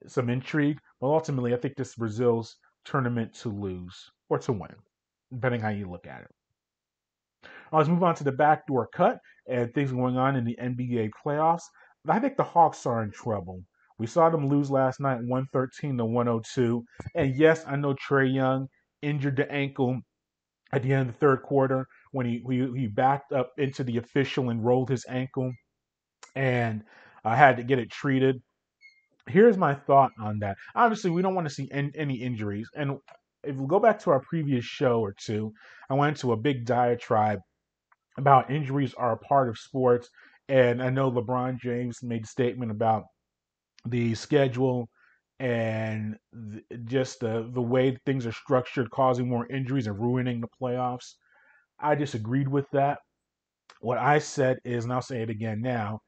some intrigue. But ultimately, I think this is Brazil's tournament to lose or to win, depending how you look at it. Let's move on to the backdoor cut and things going on in the NBA playoffs. I think the Hawks are in trouble. We saw them lose last night, 113 to 102. And yes, I know Trae Young injured the ankle at the end of the third quarter when he backed up into the official and rolled his ankle and had to get it treated. Here's my thought on that. Obviously, we don't want to see any injuries. And if we go back to our previous show or two, I went into a big diatribe about injuries are a part of sports. And I know LeBron James made a statement about the schedule and just the way things are structured, causing more injuries and ruining the playoffs. I disagreed with that. What I said is, and I'll say it again now,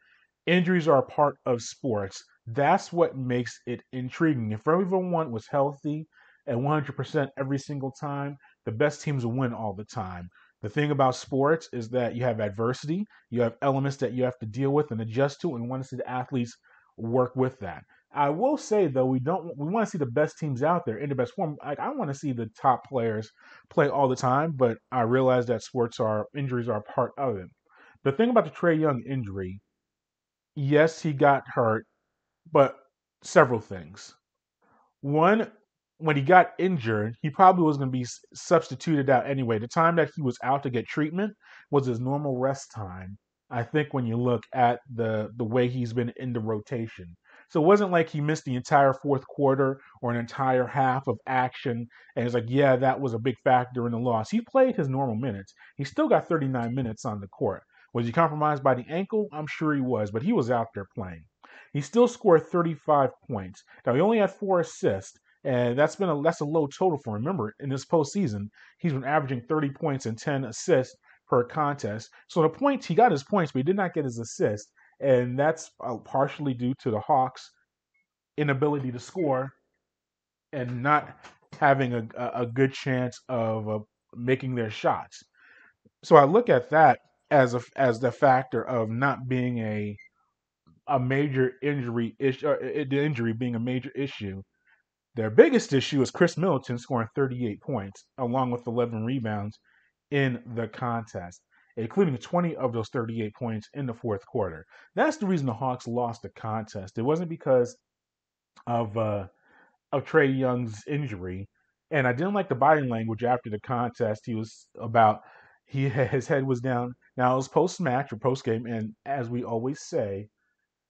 injuries are a part of sports. That's what makes it intriguing. If everyone was healthy at 100% every single time, the best teams will win all the time. The thing about sports is that you have adversity, you have elements that you have to deal with and adjust to, and want to see the athletes work with that. I will say though, we want to see the best teams out there in the best form. Like, I want to see the top players play all the time, but I realize that sports are injuries are a part of it. The thing about the Trey Young injury, yes, he got hurt, but several things. One, when he got injured, he probably was going to be substituted out anyway. The time that he was out to get treatment was his normal rest time. I think when you look at the way he's been in the rotation. So it wasn't like he missed the entire fourth quarter or an entire half of action. And it's like, yeah, that was a big factor in the loss. He played his normal minutes. He still got 39 minutes on the court. Was he compromised by the ankle? I'm sure he was, but he was out there playing. He still scored 35 points. Now he only had 4 assists, and that's a low total for him. Remember, in this postseason, he's been averaging 30 points and 10 assists per contest. So the points he got his points, but he did not get his assists, and that's partially due to the Hawks' inability to score and not having a good chance of making their shots. So I look at that as the factor of not being a major injury issue, the injury being a major issue. Their biggest issue is Chris Middleton scoring 38 points along with 11 rebounds in the contest, including 20 of those 38 points in the fourth quarter. That's the reason the Hawks lost the contest. It wasn't because of uh, of Trae Young's injury, and I didn't like the body language after the contest. He was about his head was down. Now it was post match or post game, and as we always say,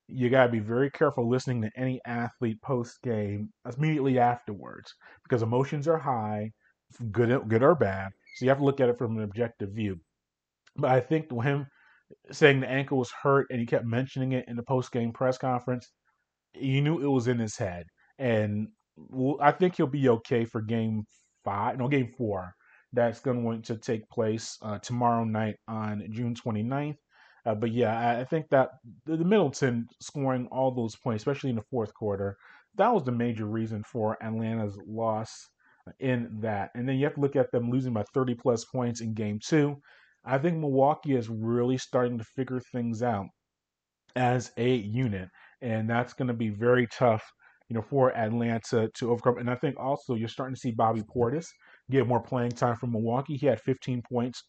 you got to be very careful listening to any athlete post game immediately afterwards because emotions are high, good or bad. So you have to look at it from an objective view. But I think him saying the ankle was hurt and he kept mentioning it in the post game press conference, you knew it was in his head. And I think he'll be okay for game five, no, game four. That's going to take place tomorrow night on June 29th. But yeah, I think that the Middleton scoring all those points, especially in the fourth quarter, that was the major reason for Atlanta's loss in that. And then you have to look at them losing by 30 plus points in game two. I think Milwaukee is really starting to figure things out as a unit, and that's going to be very tough, for Atlanta to overcome. And I think also you're starting to see Bobby Portis get more playing time from Milwaukee. He had 15 points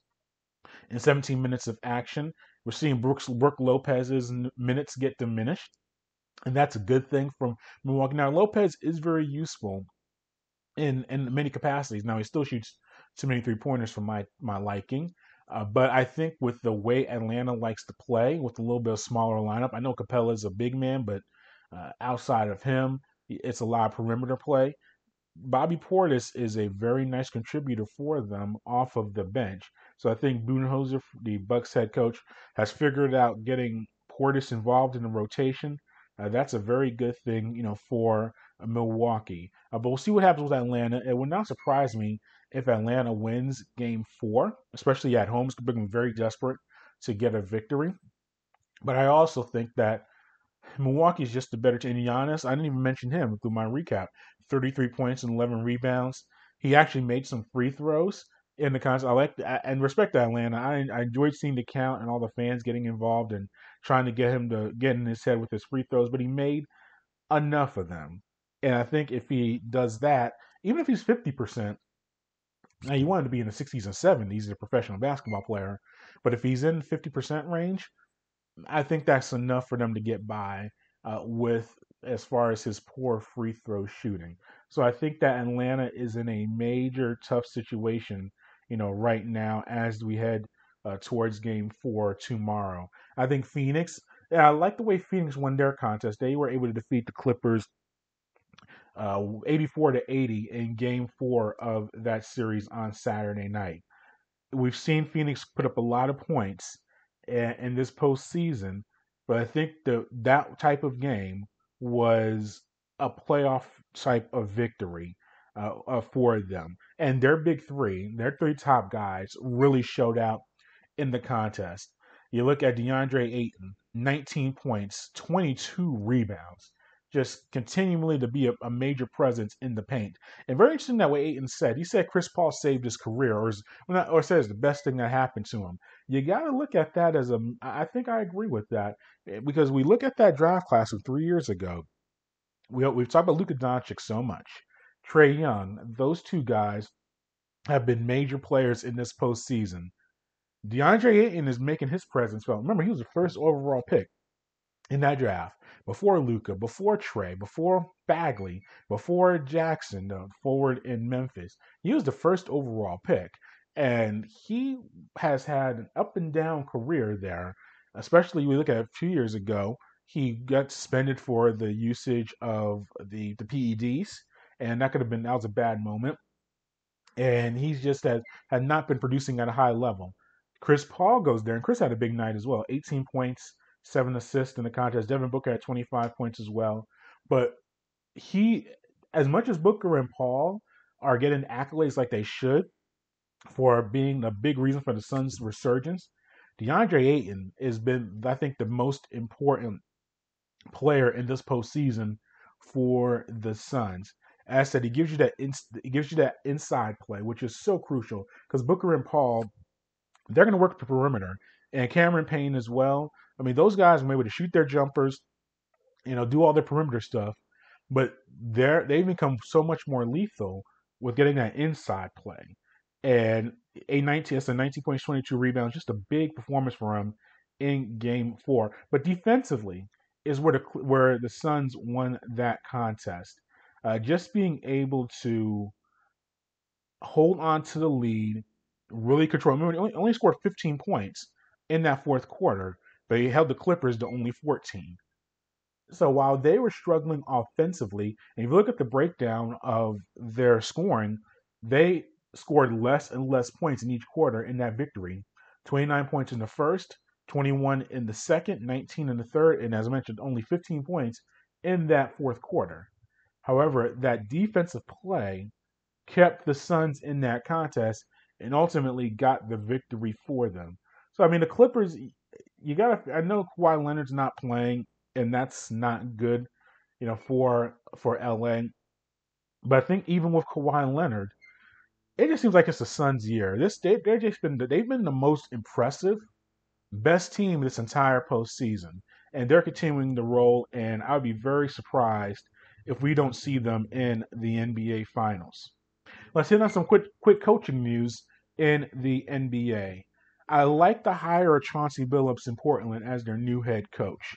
in 17 minutes of action. We're seeing Brooke Lopez's minutes get diminished, and that's a good thing from Milwaukee. Now Lopez is very useful in many capacities. Now he still shoots too many 3 pointers for my liking. But I think with the way Atlanta likes to play, with a little bit of smaller lineup, I know Capella is a big man, but outside of him, it's a lot of perimeter play. Bobby Portis is a very nice contributor for them off of the bench. So I think Budenholzer, the Bucks head coach, has figured out getting Portis involved in the rotation. That's a very good thing, for Milwaukee. But we'll see what happens with Atlanta. It would not surprise me if Atlanta wins Game 4, especially at home. It's becoming very desperate to get a victory. But I also think that Milwaukee's just a better team. And Giannis, I didn't even mention him through my recap. 33 points and 11 rebounds. He actually made some free throws in the contest. I like and respect to Atlanta. I enjoyed seeing the count and all the fans getting involved and trying to get him to get in his head with his free throws, but he made enough of them. And I think if he does that, even if he's 50%, now you want him to be in the 60s and 70s, he's a professional basketball player. But if he's in 50% range, I think that's enough for them to get by with as far as his poor free throw shooting. So I think that Atlanta is in a major tough situation, right now as we head towards Game 4 tomorrow. I think Phoenix. Yeah, I like the way Phoenix won their contest. They were able to defeat the Clippers 84-80 in Game 4 of that series on Saturday night. We've seen Phoenix put up a lot of points in this postseason, but I think that type of game was a playoff type of victory for them. And their three top guys, really showed out in the contest. You look at DeAndre Ayton, 19 points, 22 rebounds, just continually to be a major presence in the paint. And very interesting that what Ayton said. He said Chris Paul saved his career, or says the best thing that happened to him. You got to look at that as I think I agree with that because we look at that draft class of 3 years ago. We've talked about Luka Doncic so much. Trae Young, those two guys have been major players in this postseason. DeAndre Ayton is making his presence felt. Remember, he was the first overall pick in that draft before Luka, before Trae, before Bagley, before Jackson, the forward in Memphis. He was the first overall pick, and he has had an up and down career there. Especially we look at 2 years ago, he got suspended for the usage of the PEDs, and that was a bad moment and he's just had not been producing at a high level. Chris Paul goes there, and Chris had a big night as well. 18 points, 7 assists in the contest. Devin Booker had 25 points as well. But he, as much as Booker and Paul are getting accolades like they should for being a big reason for the Suns' resurgence, DeAndre Ayton has been, I think, the most important player in this postseason for the Suns. As I said, he gives you that inside play, which is so crucial because Booker and Paul they're going to work the perimeter, and Cameron Payne as well. I mean, those guys are able to shoot their jumpers, do all their perimeter stuff, but they've become so much more lethal with getting that inside play. And that's a 19 points, 22 rebounds, just a big performance for him in Game 4. But defensively is where the Suns won that contest. Just being able to hold on to the lead, really control. Remember, they only scored 15 points in that fourth quarter, but he held the Clippers to only 14. So while they were struggling offensively, and if you look at the breakdown of their scoring, they scored less and less points in each quarter in that victory. 29 points in the first, 21 in the second, 19 in the third, and as I mentioned, only 15 points in that fourth quarter. However, that defensive play kept the Suns in that contest and ultimately got the victory for them. So I mean, the Clippers, you gotta. I know Kawhi Leonard's not playing, and that's not good, for LA. But I think even with Kawhi Leonard, it just seems like it's the Suns' year. They've been the most impressive, best team this entire postseason, and they're continuing to roll. And I would be very surprised if we don't see them in the NBA Finals. Let's hit on some quick coaching news in the NBA. I like the hire of Chauncey Billups in Portland as their new head coach.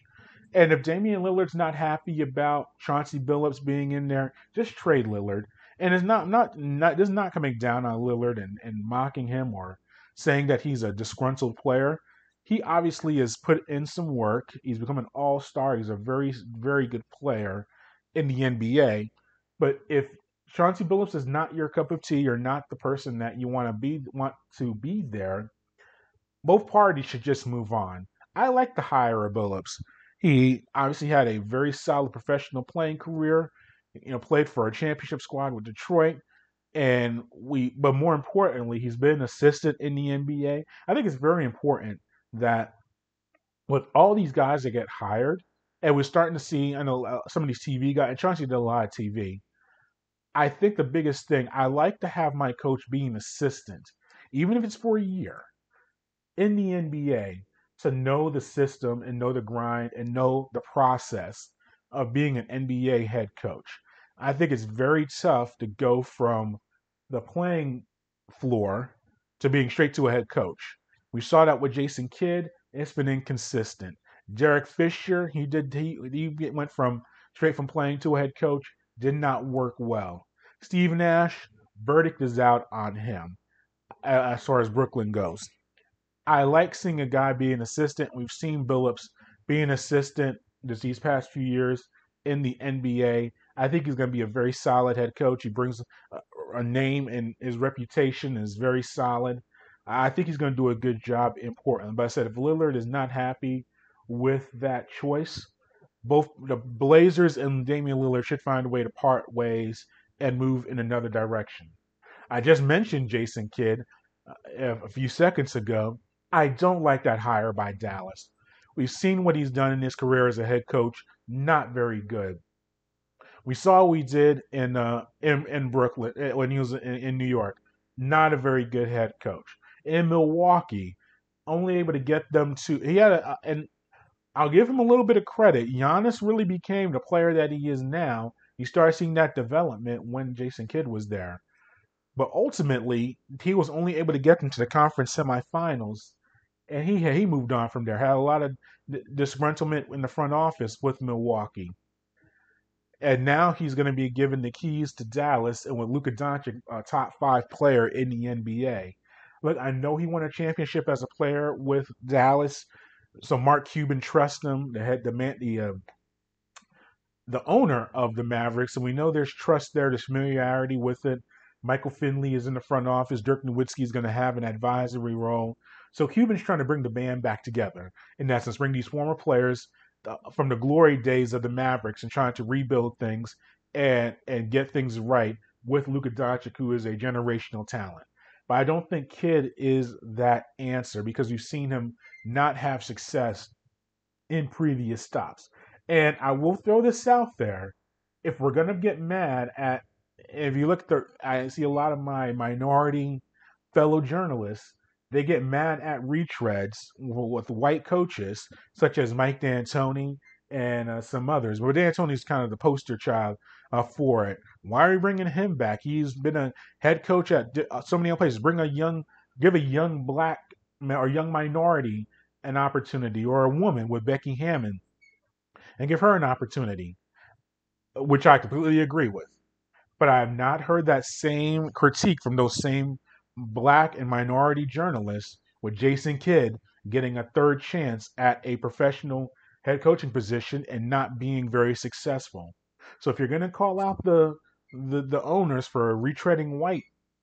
And if Damian Lillard's not happy about Chauncey Billups being in there, just trade Lillard. And it's this is not coming down on Lillard and mocking him or saying that he's a disgruntled player. He obviously has put in some work. He's become an all-star. He's a very, very good player in the NBA. But if Chauncey Billups is not your cup of tea, you're not the person that you want to be there, both parties should just move on. I like the hire of Billups. He obviously had a very solid professional playing career. Played for a championship squad with Detroit, but more importantly, he's been an assistant in the NBA. I think it's very important that with all these guys that get hired, and we're starting to see, I know some of these TV guys, and Chauncey did a lot of TV. I think the biggest thing, I like to have my coach be an assistant, even if it's for a year in the NBA, to know the system and know the grind and know the process of being an NBA head coach. I think it's very tough to go from the playing floor to being straight to a head coach. We saw that with Jason Kidd. It's been inconsistent. Derek Fisher, he went from straight from playing to a head coach, did not work well. Steve Nash, verdict is out on him as far as Brooklyn goes. I like seeing a guy be an assistant. We've seen Billups be an assistant these past few years in the NBA. I think he's going to be a very solid head coach. He brings a name, and his reputation is very solid. I think he's going to do a good job in Portland. But I said if Lillard is not happy with that choice, both the Blazers and Damian Lillard should find a way to part ways and move in another direction. I just mentioned Jason Kidd a few seconds ago. I don't like that hire by Dallas. We've seen what he's done in his career as a head coach. Not very good. We saw what he did in Brooklyn when he was in New York. Not a very good head coach. In Milwaukee, only able to get them to. He had and I'll give him a little bit of credit. Giannis really became the player that he is now. You started seeing that development when Jason Kidd was there. But ultimately, he was only able to get them to the conference semifinals, and he moved on from there. Had a lot of disgruntlement in the front office with Milwaukee, and now he's going to be given the keys to Dallas, and with Luka Doncic, a top 5 player in the NBA. Look, I know he won a championship as a player with Dallas, so Mark Cuban trusts him. The owner of the Mavericks, and we know there's trust there, there's familiarity with it. Michael Finley is in the front office. Dirk Nowitzki is going to have an advisory role. So Cuban's trying to bring the band back together. In essence, bring these former players from the glory days of the Mavericks and trying to rebuild things and get things right with Luka Doncic, who is a generational talent. But I don't think Kidd is that answer because we've seen him not have success in previous stops. And I will throw this out there. If we're going to get mad at, if you look at I see a lot of my minority fellow journalists, they get mad at retreads with white coaches, such as Mike D'Antoni and some others. But D'Antoni's kind of the poster child for it. Why are we bringing him back? He's been a head coach at so many other places. Give a young black or young minority an opportunity, or a woman with Becky Hammon, and give her an opportunity, which I completely agree with. But I have not heard that same critique from those same black and minority journalists with Jason Kidd getting a third chance at a professional head coaching position and not being very successful. So if you're going to call out the owners for retreading white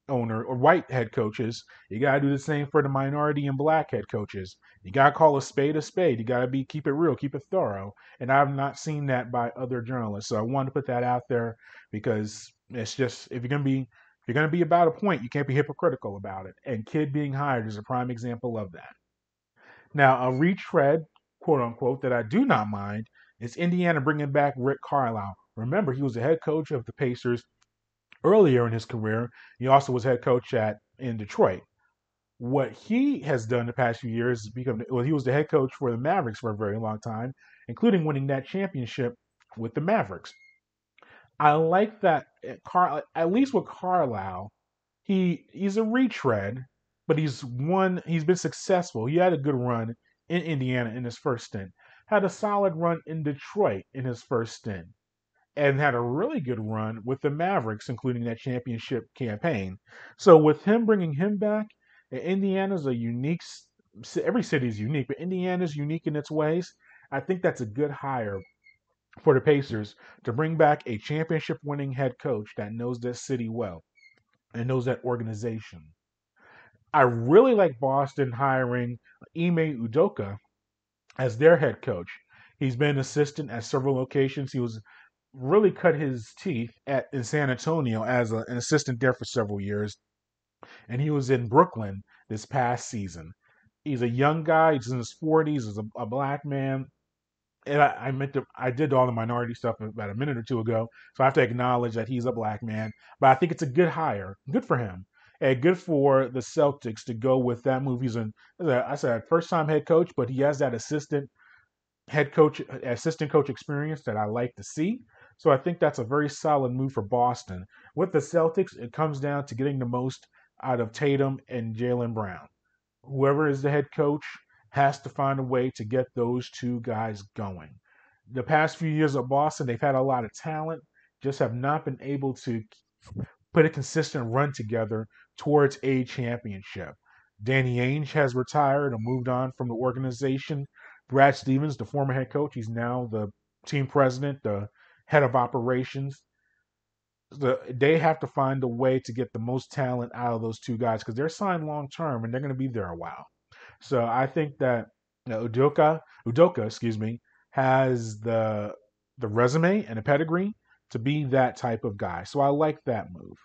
owner or white head coaches, you got to do the same for the minority and black head coaches. You got to call a spade a spade. You got to keep it real, keep it thorough. And I've not seen that by other journalists. So I wanted to put that out there because it's just if you're gonna be about a point, you can't be hypocritical about it. And Kidd being hired is a prime example of that. Now, a retread, quote unquote, that I do not mind is Indiana bringing back Rick Carlisle. Remember, he was the head coach of the Pacers earlier in his career. He also was head coach in Detroit. What he has done the past few years is he was the head coach for the Mavericks for a very long time, including winning that championship with the Mavericks. I like that at least with Carlisle, he's a retread, but he's been successful. He had a good run in Indiana in his first stint, had a solid run in Detroit in his first stint, and had a really good run with the Mavericks, including that championship campaign. So with him bringing him back, Indiana's a unique. Every city is unique, but Indiana's unique in its ways. I think that's a good hire for the Pacers to bring back a championship winning head coach that knows that city well and knows that organization. I really like Boston hiring Ime Udoka as their head coach. He's been an assistant at several locations. He was really cut his teeth in San Antonio as an assistant there for several years, and he was in Brooklyn this past season. He's a young guy. He's in his 40s. He's a black man. And I did all the minority stuff about a minute or two ago, so I have to acknowledge that he's a black man. But I think it's a good hire, good for him, and good for the Celtics to go with that move. He's as I said, first time head coach, but he has that assistant coach experience that I like to see. So I think that's a very solid move for Boston. With the Celtics, it comes down to getting the most out of Tatum and Jaylen Brown. Whoever is the head coach has to find a way to get those two guys going. The past few years of Boston, they've had a lot of talent, just have not been able to put a consistent run together towards a championship. Danny Ainge has retired and moved on from the organization. Brad Stevens, the former head coach, he's now the team president, the head of operations. They have to find a way to get the most talent out of those two guys because they're signed long term and they're going to be there a while. So I think that Udoka, excuse me, has the resume and the pedigree to be that type of guy. So I like that move.